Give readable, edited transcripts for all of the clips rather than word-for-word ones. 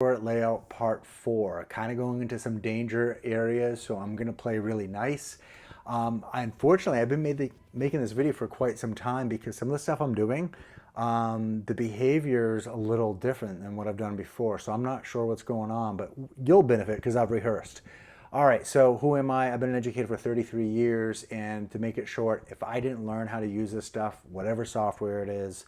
MuseScore Layout Part 4, kind of going into some danger areas, so I'm going to play really nice. Unfortunately, I've been making this video for quite some time because some of the stuff I'm doing, the behavior is a little different than what I've done before, so I'm not sure what's going on, but you'll benefit because I've rehearsed. All right, so who am I? I've been an educator for 33 years, and to make it short, if I didn't learn how to use this stuff, whatever software it is,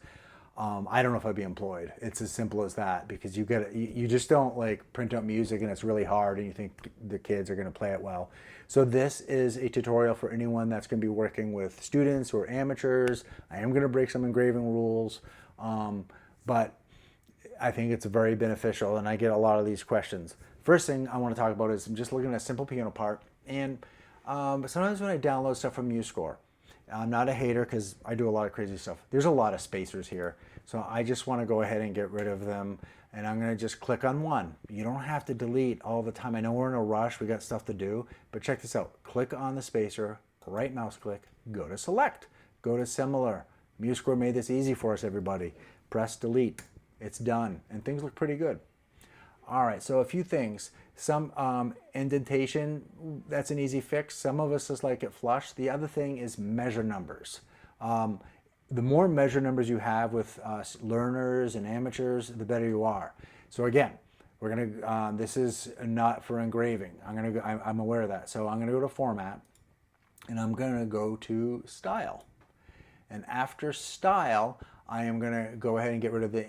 I don't know if I'd be employed. It's as simple as that, because you just don't like print out music and it's really hard and you think the kids are going to play it well. So this is a tutorial for anyone that's going to be working with students or amateurs. I am going to break some engraving rules, but I think it's very beneficial, and I get a lot of these questions. First thing I want to talk about is I'm just looking at a simple piano part, and sometimes when I download stuff from MuseScore, I'm not a hater because I do a lot of crazy stuff. There's a lot of spacers here, so I just want to go ahead and get rid of them, and I'm going to just click on one. You don't have to delete all the time. I know we're in a rush, we got stuff to do, but check this out. Click on the spacer, right mouse click, go to select, go to similar. MuseScore made this easy for us, everybody. Press delete. It's done, and things look pretty good. All right, so a few things. Some indentation, that's an easy fix. Some of us just like it flush. The other thing is measure numbers. The more measure numbers you have with learners and amateurs, the better you are. So again, we're gonna. This is not for engraving. I'm aware of that. So I'm gonna go to Format, and I'm gonna go to Style. And after Style, I am gonna go ahead and get rid of the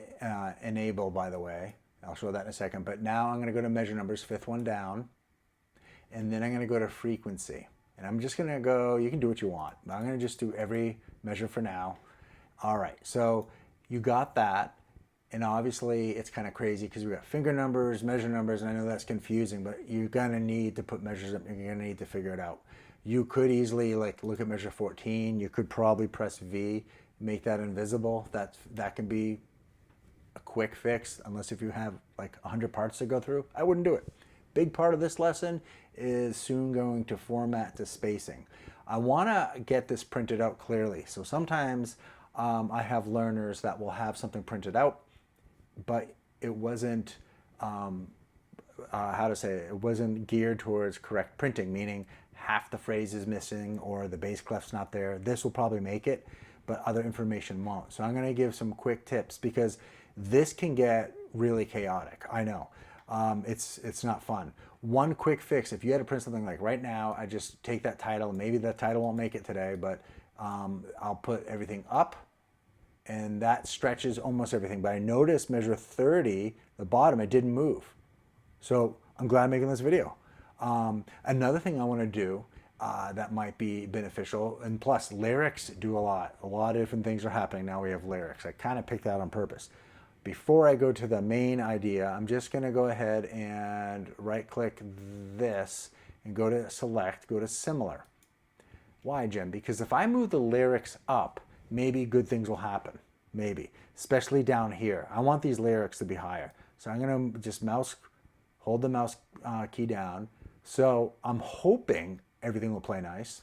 Enable, by the way. I'll show that in a second, but now I'm going to go to measure numbers, fifth one down, and then I'm going to go to frequency. And I'm just going to go, you can do what you want, but I'm going to just do every measure for now. All right, so you got that, and obviously it's kind of crazy because we got finger numbers, measure numbers, and I know that's confusing, but you're going to need to put measures up, you're going to need to figure it out. You could easily like look at measure 14, you could probably press V, make that invisible. That can be a quick fix, unless if you have like 100 parts to go through. I wouldn't do it. Big part of this lesson is soon going to format to spacing. I want to get this printed out clearly. So sometimes I have learners that will have something printed out, but it wasn't, how to say it, it wasn't geared towards correct printing, meaning half the phrase is missing or the bass clef's not there. This will probably make it, but other information won't. So I'm going to give some quick tips because this can get really chaotic. I know. It's not fun. One quick fix, if you had to print something like right now, I just take that title. Maybe that title won't make it today, but I'll put everything up, and that stretches almost everything. But I noticed measure 30, the bottom, it didn't move. So I'm glad I'm making this video. Another thing I want to do that might be beneficial, and plus lyrics do a lot of different things are happening now. We have lyrics. I kind of picked that on purpose. Before I go to the main idea, I'm just going to go ahead and right click this and go to select, go to similar. Why, Jim? Because if I move the lyrics up, maybe good things will happen. Maybe, especially down here. I want these lyrics to be higher. So I'm going to just hold the mouse key down. So I'm hoping everything will play nice.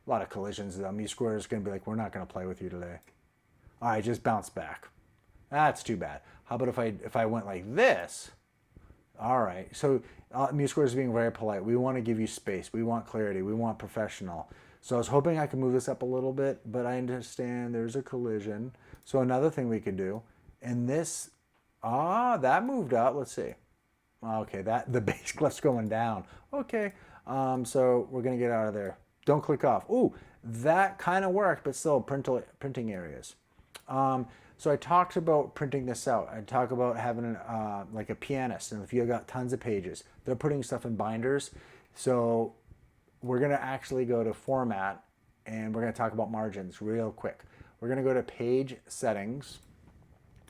A lot of collisions. MuseScore is going to be like, we're not going to play with you today. All right, just bounce back. That's too bad. How about if I went like this? All right. So MuseScore is being very polite. We want to give you space. We want clarity. We want professional. So I was hoping I could move this up a little bit, but I understand there's a collision. So another thing we could do, and this, that moved up. Let's see. Okay, the bass clef's going down. Okay, so we're gonna get out of there. Don't click off. Ooh, that kind of worked, but still printing areas. So I talked about printing this out. I talk about having like a pianist, and if you've got tons of pages, they're putting stuff in binders. So we're gonna actually go to Format, and we're gonna talk about margins real quick. We're gonna go to Page Settings,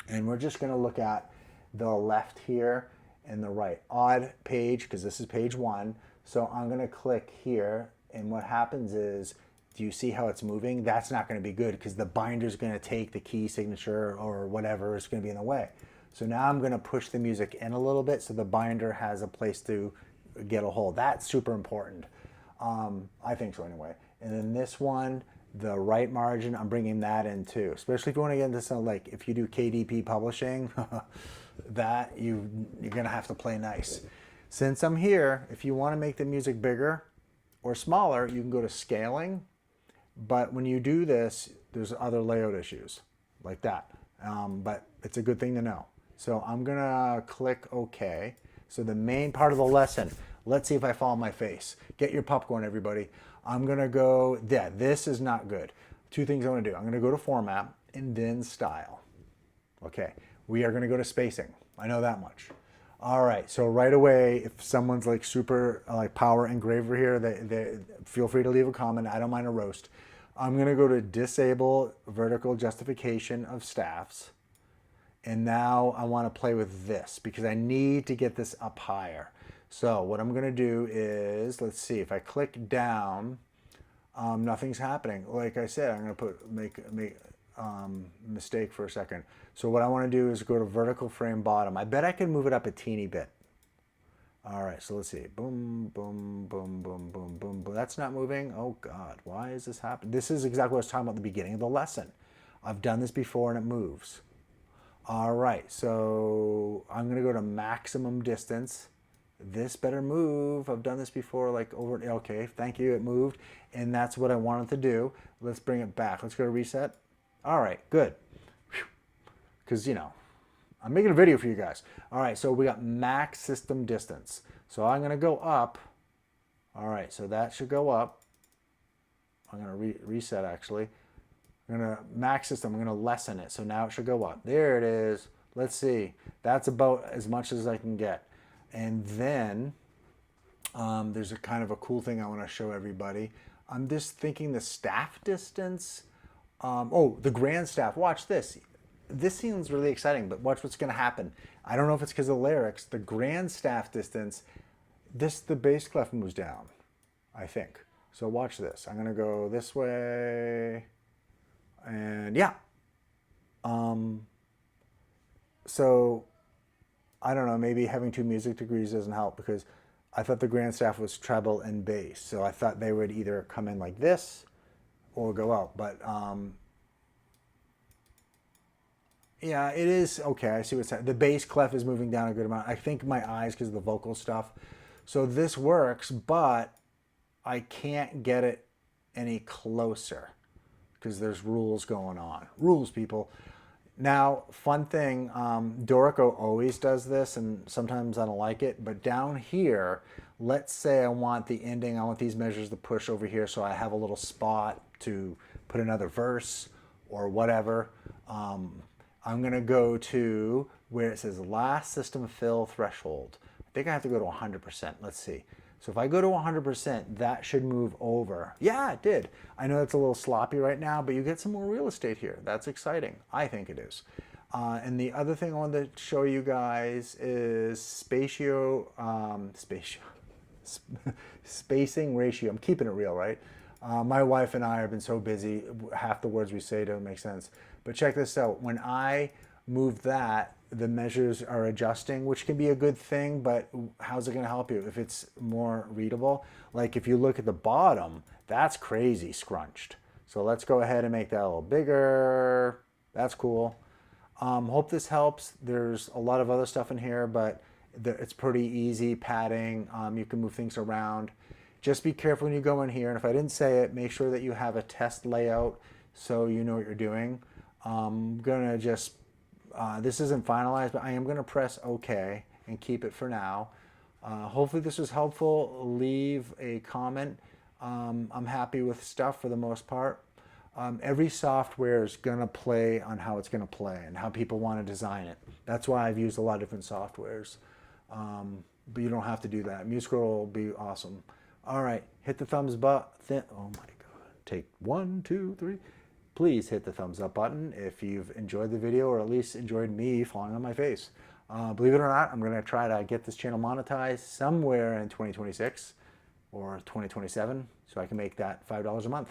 and we're just gonna look at the left here and the right. Odd page, because this is page 1. So I'm gonna click here, and what happens is, do you see how it's moving? That's not going to be good because the binder's going to take the key signature or whatever is going to be in the way. So now I'm going to push the music in a little bit so the binder has a place to get a hold. That's super important. I think so anyway. And then this one, the right margin, I'm bringing that in too. Especially if you want to get into some, like if you do KDP publishing, that you're gonna have to play nice. Since I'm here, if you want to make the music bigger or smaller, you can go to scaling. But when you do this, there's other layout issues like that. But it's a good thing to know. So I'm gonna click OK. So the main part of the lesson, let's see if I fall on my face. Get your popcorn, everybody. I'm gonna go, yeah, this is not good. Two things I wanna do. I'm gonna go to format and then style. Okay, we are gonna go to spacing. I know that much. All right, so right away, if someone's like super like power engraver here, they feel free to leave a comment. I don't mind a roast. I'm gonna go to disable vertical justification of staffs. And now I want to play with this because I need to get this up higher. So what I'm going to do is, let's see, if I click down, nothing's happening. Like I said, I'm going to make mistake for a second. So what I want to do is go to vertical frame bottom. I bet I can move it up a teeny bit. All right, so let's see. Boom, boom, boom, boom, boom, boom, boom. That's not moving. Oh God, why is this happening? This is exactly what I was talking about at the beginning of the lesson. I've done this before and it moves. All right, so I'm gonna go to maximum distance. This better move. I've done this before, like over, okay, thank you, it moved. And that's what I wanted to do. Let's bring it back. Let's go to reset. All right, good. Because, you know, I'm making a video for you guys. All right, so we got max system distance. So I'm gonna go up. All right, so that should go up. I'm gonna reset actually. I'm gonna max system, I'm gonna lessen it. So now it should go up. There it is. Let's see. That's about as much as I can get. And then there's a kind of a cool thing I wanna show everybody. I'm just thinking the staff distance. Oh, the grand staff, watch this. This seems really exciting, but watch what's gonna happen. I don't know if it's because of the lyrics. The grand staff distance, the bass clef moves down, I think. So watch this. I'm gonna go this way. And yeah, so I don't know, maybe having 2 music degrees doesn't help because I thought the grand staff was treble and bass. So I thought they would either come in like this or go out. But yeah, it is okay. I see what's happening. The bass clef is moving down a good amount. I think my eyes because of the vocal stuff. So this works, but I can't get it any closer because there's rules going on. Rules, people. Now, fun thing, Dorico always does this, and sometimes I don't like it, but down here, let's say I want the ending, I want these measures to push over here so I have a little spot to put another verse or whatever. I'm gonna go to where it says last system fill threshold. I think I have to go to 100%, let's see. So if I go to 100%, that should move over. Yeah, it did. I know it's a little sloppy right now, but you get some more real estate here. That's exciting. I think it is. And the other thing I wanted to show you guys is spacing ratio. I'm keeping it real, right? My wife and I have been so busy, half the words we say don't make sense. But check this out. When I move that, the measures are adjusting, which can be a good thing, but how's it going to help you if it's more readable? Like if you look at the bottom, that's crazy scrunched. So let's go ahead and make that a little bigger. That's cool. Hope this helps. There's a lot of other stuff in here, but it's pretty easy padding. You can move things around. Just be careful when you go in here. And if I didn't say it, make sure that you have a test layout so you know what you're doing. I'm gonna just this isn't finalized, but I am going to press OK and keep it for now. Hopefully this was helpful. Leave a comment. I'm happy with stuff for the most part. Every software is going to play on how it's going to play and how people want to design it. That's why I've used a lot of different softwares. But you don't have to do that. MuseScore will be awesome. All right, hit the thumbs button. Oh my God. Take 1, 2, 3. Please hit the thumbs up button if you've enjoyed the video or at least enjoyed me falling on my face. Believe it or not, I'm going to try to get this channel monetized somewhere in 2026 or 2027 so I can make that $5 a month.